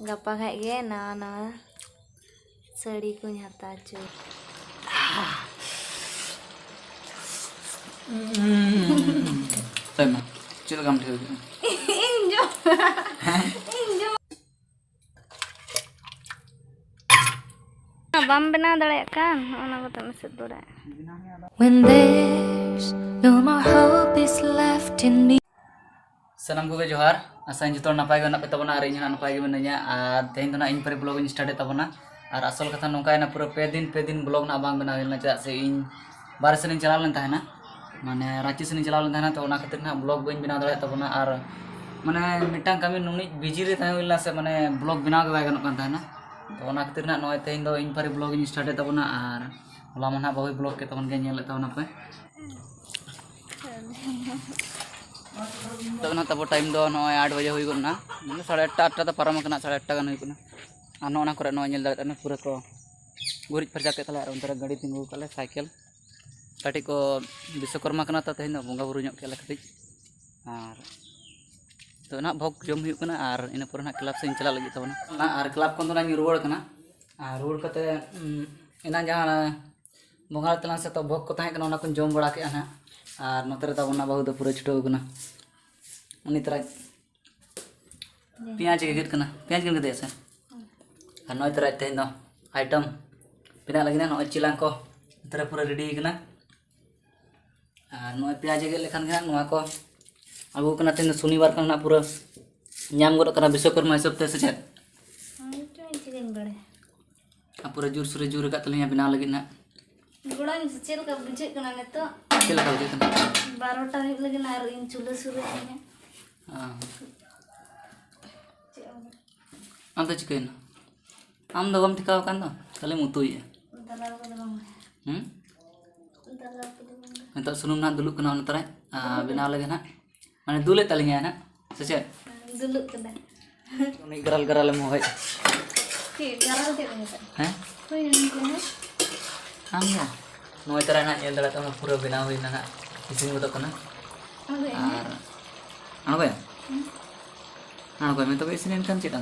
Gapa kayak gini, nah, seri ku nyata cuy. Tema, cil kam thil. Injo, injo. Bam bena dare kan, ona kata mesut dore. When there's no more hope is left in me. Sanam ko johar, asain jotor napai ga napai tabona ar inya napai ga menanya ar tehin na in pare blog in start tabona ar asol katha nongkai na pura pe din blog na bang bena hilna cha se in bar senin chalal len tahena mane rachi senin chalal len tahena to ona khatir na blog bain bina dare tabona ar mane mitang kami nuni busy re tahe hilna se mane blog bina ga bai ganok kan tahena to ona khatir na noy tehin do in pare blog in start tabona ar hola mana bawi blog ke tabon ge nyel tabona pe तब ना तब time दो नॉय 8 बजे हुई गुना मैंने 8:30 तो पारम कना 8:30 गान हुई गुना आनो ना करे नॉय नेल दाता पूरा को गुरिज फरजा के तला अंतर गाड़ी तिंगु कले साइकिल काटी को विश्वकर्मा कना ता तेन बंगा बुरु ᱧᱚᱜ केला कटी आर तो ना भोग जम हुई कना आर इन पर ना क्लब से चला लगी तब ना आर क्लब कोन ना रुवाड़ कना आर रुवाड़ कते इना जहां बंगा तला से तो भोग को ताहे कना ना को जम बड़ा के ना आर नतरे तब ना बहुत पूरा छुटो कना उनी तरह प्याज के गिर कना प्याज के दे से और नय तरह तेन दो आइटम बिना लगिना नय चिलां को तरह पूरा रेडी कना और नय प्याज के लेखान गना नवा को अगु कना तेन शनिवार कना पूरा ᱧᱟᱢ गड कना विश्वकर्मा हिसाब ते से छे पूरा जोर सुरे जोर का तलिया बिना लगिना गुड़ा नि चेल का बुझे कना ने तो चेला का बुझे कना 12टा हिब लगिना और इन चुला सुरे ने आम तो चिकन आम दो बम ठिकाव कान दो खाली मुतुई दलाल को दलाल दलाल को दलाल तो सुनुम ना दुलुक कना उन तरह बिना लगे ना माने दुले तलिया ना से छे दुलुक कना उनी गरल गरल मोय के गरल के हैं कोई नहीं को आम ना नोय तरह ना नेल दला तो पूरा बिना हुई ना इसिन गतो कना आर आवे मैं तो इसिन kan चिता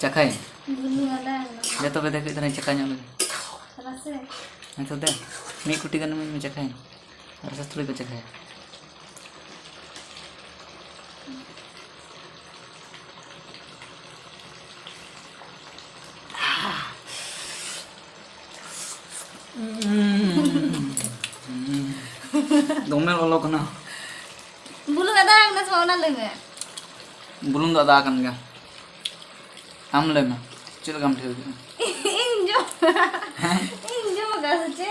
चखाई dia तो बदे कितना चखाnya लगे रसे मैं तो दे मी कुटी kan मैं चखाई रस थोड़ी को चखाई दोमे लोलो कना बुलुंग ada ang nas mauna leme बुलुंग तो अदा kan ga am le में चिल काम ठेव injo injo ga sache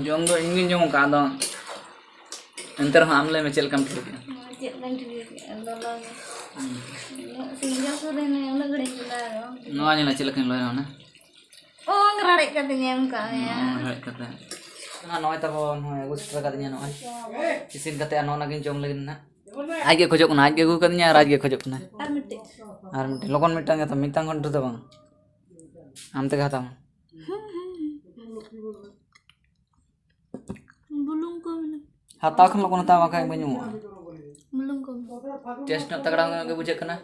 जों दो इंगिन जों का दो अंतर हम ले में चिल काम ठेव cek kan dulu lolo singgah sudah ne ulah gede gila नो आने ला चिल kan lo ना oh ngerarek katanya mukanya right kata ना नोय तब नोय गुस्ट्रा कदिnya नोय इसिन कते अनो नगिन जोम लगिन ना आज के खोजक ना आज के गु कदिnya आज के खोजक ना आर मिटे लोगन मिटांग त मिटांग कोन तो बंग आम ते खाता bulung ko हाता खन लोगन ता वाका बनु bulung ko टेस्ट न तगड़ा के बुझे कना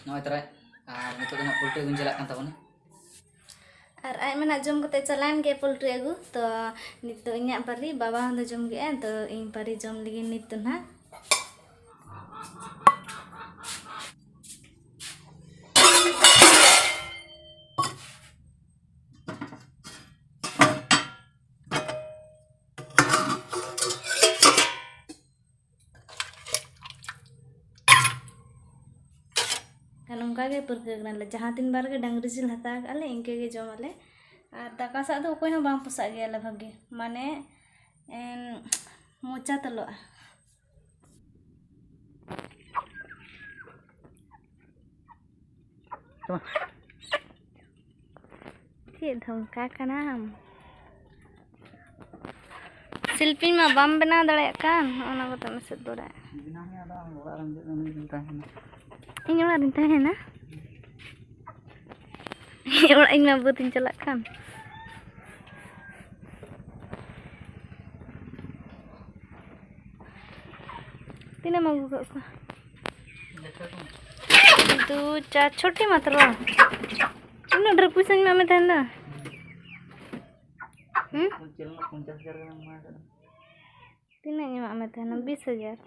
नोय तरा आर नितो ना पोल्ट्री गुन चला kan tabona ar ay mana jom kate chalan ke poultry agu to nito inya pari baba handa jom ge to in pari jom ligi nito na kan उनका के परके ले जहां तीन बार के डंगरी जिल हता आले इनके के जम आले और दाका सा दो कोई बांग पोसा गया भागे माने मोचा तलो के धमका कना हम शिल्पी में बम बना दड़े कान ओना को तमे से दोड़ा बिना में आदा ओरा रंग में ताहेना ᱤᱧ ᱚᱲᱟᱜ ᱨᱤᱧ ᱛᱟᱦᱮᱱᱟ ᱚᱲᱟᱜ ᱤᱧ ᱢᱟ ᱵᱟᱹᱫᱤᱧ ᱪᱟᱞᱟᱜ ᱠᱟᱱ तीन मांगू का दो चार छोटी मात्र इन ढेर पैसा में तहन ना तीना में तहन 20,000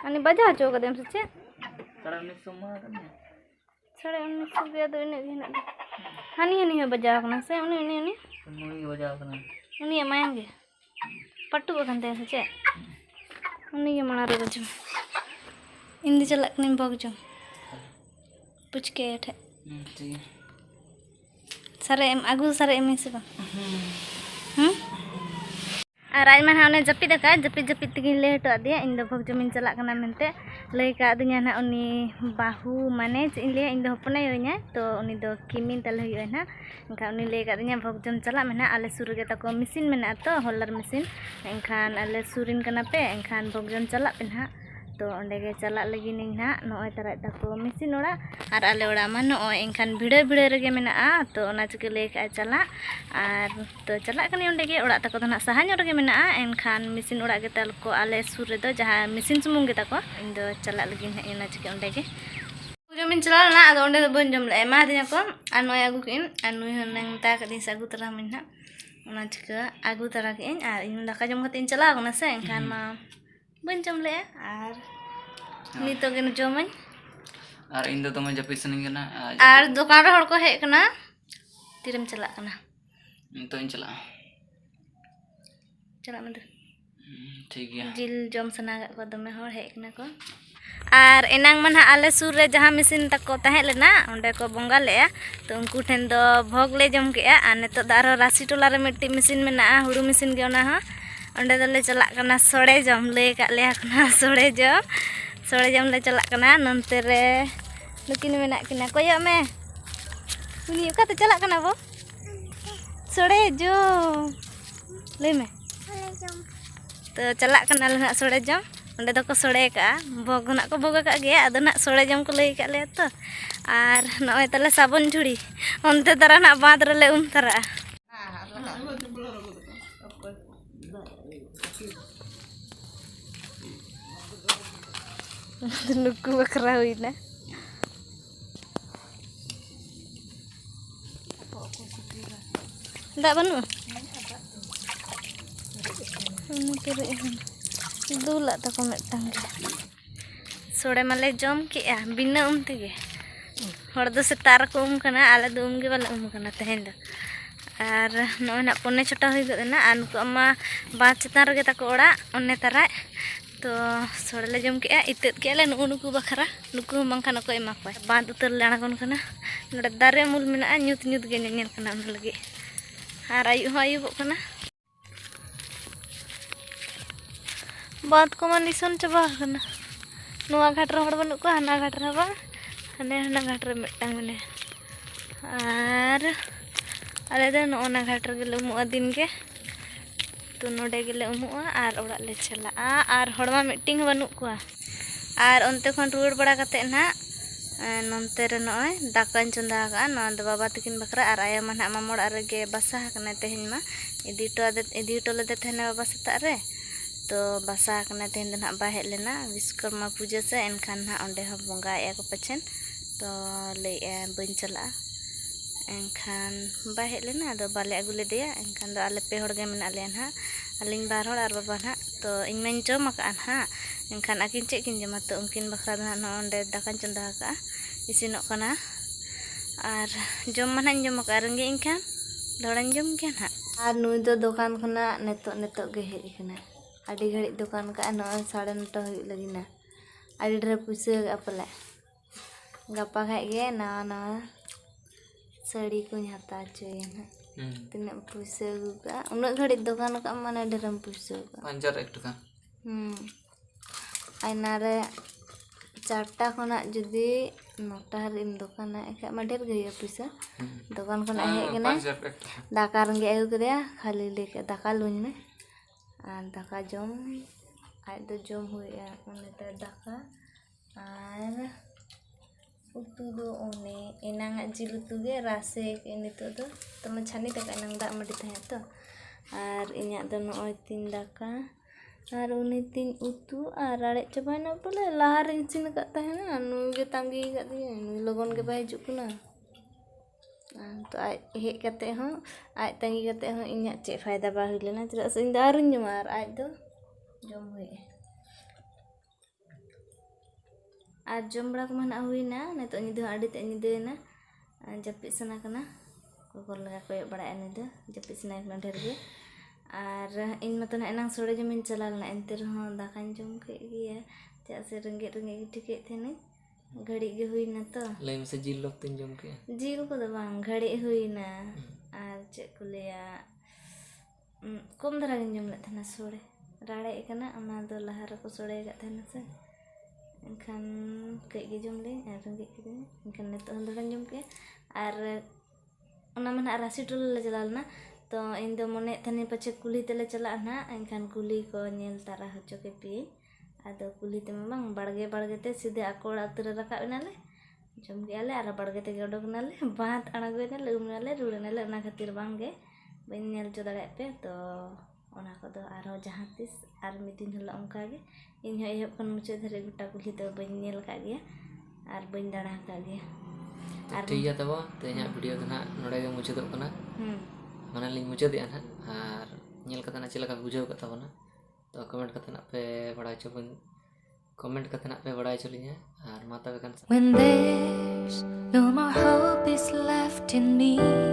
अनि बजा चो कदम से चे 1900 गया तो इने दिन हनी हनी है बजा कना से उनी मायंगे पट्टू बखनते से चे उनी के मना रे बजो इंदी चलक निम बगजो पुछ के ठे सारे एम आगु सारे एम से बा और आज मैं उन्हें जपी दका जपी जपी तगिन ले हटो दिया इन दो भगजमिन चला कना मेनते लई का दिया ना उनी बाहू माने इन ले इन दो हपना योnya तो उनी दो किमिन तल हुई ना एनखान उनी ले का दिया भगजम चला मेना आले सुर गे तको मशीन मेना तो होलर मशीन एनखान आले सुरिन कना पे एनखान भगजम चला पे ना तो ओंडे गे चला लगी निंग ना नोय तराय तको मशीन ओड़ा और आले ओड़ा मा नोय एनखान भिड़े भिड़े रे गे मेना तो ओना चिके ले का चला और तो चला कनी ओंडे गे ओड़ा तको तो ना सहाय रे गे मेना एनखान मशीन ओड़ा गे तल को आले सुर रे दो जहां मशीन सुमुंग गे तको इन दो चला लगी ना ओना चिके ओंडे गे जमिन चला ना आदो ओंडे दो बन जम ले मा दिया को आ नोय आगु किन आ नोय नंग ता कदी सागु तरा मिना ओना चिके आगु तरा के आ इन दाका जम कते इन चला गना से एनखान मा बन जम ले और नितो के जमन और इन दो तमे जपी सनिंग ना और दुकान रे हड़ को हे कना तिरम चला कना तो इन चला मत ठीक गया जिल जम सना को दमे हड़ हे कना को और एनांग मन आले सुर रे जहां मशीन तक को तहे लेना ओंडे को बंगा ले तो उनको ठेन दो भोग ले जम के आ नेतो दारो राशि टोला रे मिट्टी मशीन में ना हुड़ू मशीन के ओना हा ओंडे दले चला कना सोड़े जम ले का ले कना सोड़े जम ले चला कना नंते रे नुकिन मेना किना कोयो में उनी उका ते चला कना बो सोड़े जो ले में तो चला कना ले सोड़े जम ओंडे दो को सोड़े का भोग ना को भोग का गया अदो ना सोड़े जम को ले का ले तो और नय तले साबुन झुड़ी ओनते तरा ना बांध रे उम तरा नुकु बकरा हुई ना दा बनु दूला तको मिटंग सोड़े माले जम के बिना तेगे हर दो सेतार को कना आले दो के बाले कना तहेन दो और नय ना पने छोटा हुई गना आ नुको मा बात चेतान रे तको ओड़ा ओने तरा तो सोड़े ले जम के इतत के ले नुकु बखरा नुकु बांखान को एमा को बांध उतर लाणगन कना नोडे दारे मूल मेना न्यूत न्यूत गे नेल कना उन लगे और आयु हो आयुब कना बात को मा निसन चबा कना नुआ घाट रे हड़ बनु को हाना घाट रे बा हाने हाना घाट रे मिटटांग मने और आले दो नोना घाट रे गेले उमुआ दिन के तो नोडे गेले उमुआ और ओड़ा ले चला और हड़मा मिटिंग बनु को और ओनते खन रुड़ बड़ा कते ना नोनते रे नय दाकान चंदा का ना दो बाबा तकिन बकरा और आया मन हा मामोड़ रे गे बसा कने तेहन मा इदी टो ले दे थेने बाबा सेता रे तो बसा कने तेहन ना बा हे लेना विश्वकर्मा पूजा से एनखान ना ओंडे ह बंगा ए को पछन तो ले बन चला एनखान बा हे लेना दो बाले अगु ले दिया एनखान दो आले पे हड़ गे मेना ले ना अलिन बार हड़ और बाबा ना तो इन में जम का ना एनखान आकिन चे किन जमा तो उनकिन बखरा ना ओंडे दाकान चंदा का इसिनो कना और जम माना जम का रंगे इनखान धड़न जम के ना और नुई दो दुकान खना नेतो गे हे कना आड़ी घड़ी दुकान का नय 9:30 हुई लगी ना आड़ी ढेर पुइसा अपले गपा खाए गे ना साड़ी को हता चोया ना तीन पुइसा का उन घड़ी दुकान का माने ढेरम पुइसा का 5,000 टका आइना रे 4टा खना जुदी 9टा रिम दुकान एका मा ढेर गया पुइसा दुकान खना हे गना दाका रंगे आगु करिया खाली लेके दाका लुन में और दाका जम आज तो जम हुआ उन्हें दाका और उतु दो ओने एनांग जिल उतु गे रासे नितो दो तम छानी तक एनांग दा मडी तहे तो और इन्या दो नय 3 दाका और उन्हीं तीन उतु और राड़े चबाना बोले लहार इसिन का तहना नुई गे तांगी गदी नुई लगन के बाय जुकना तो आज हेक कते हो आज तांगी कते हो इन्या चे फायदा बा हुई लेना चला से इंदार मार आज दो जम हुई आज जम बड़ा को मना हुई ना ने तो निदो आड़ी ते निदेना जपित सना कना को लगा को बड़ा निदो जपित सना कना ढेर गे और इन मत ना एनांग सोड़े जमीन चला लेना एंते रहो दाकान जम के गिया चा से रंगे रंगे ठिके थे घड़ी गे हुई ना तो लय में से जिल लोग तीन जम के जिल को तो बांग घड़ी हुई ना और चे को लिया कम धरा गे जम ले थे ना सोड़े राड़े कना ओना दो लहार को सोड़े गा थे ना से एनखान कई गे जम ले रंगे के एनखान ने तो धरा जम के और ओना मना राशि टोल ले चला ना तो इन दो मने थने पछे कुली तेले चला ना एनखान कुली को नेल तारा होचो के पी आदो कुली ते बांग बाड़गे बाड़गे ते सीधे आकोड़ उतर रखा नाले जम गयाले आर बाड़गे ते ओडोक नाले बात अड़गो नाले उमनाले रुड़नाले ओना खातिर बांगे बइन नेल चो दाड़े पे तो ओना को दो आरो जहां तिस आर मिद दिन हला ओंका गे इन हो एहब खन मुचे धरे गोटा कुली तो बइन नेल का गया आर बइन दाड़ा का गया आर ठीक गया तब तेना वीडियो तो ना नोडे गे मुचे दो कना माने लिंग मुचे दिया ना आर नेल कता ना चला का बुझाव कता बना तो कमेंट करते ना पे बड़ा चोबन कमेंट करते ना पे बड़ा चलिए और माता bacon When there's no more hope is left in me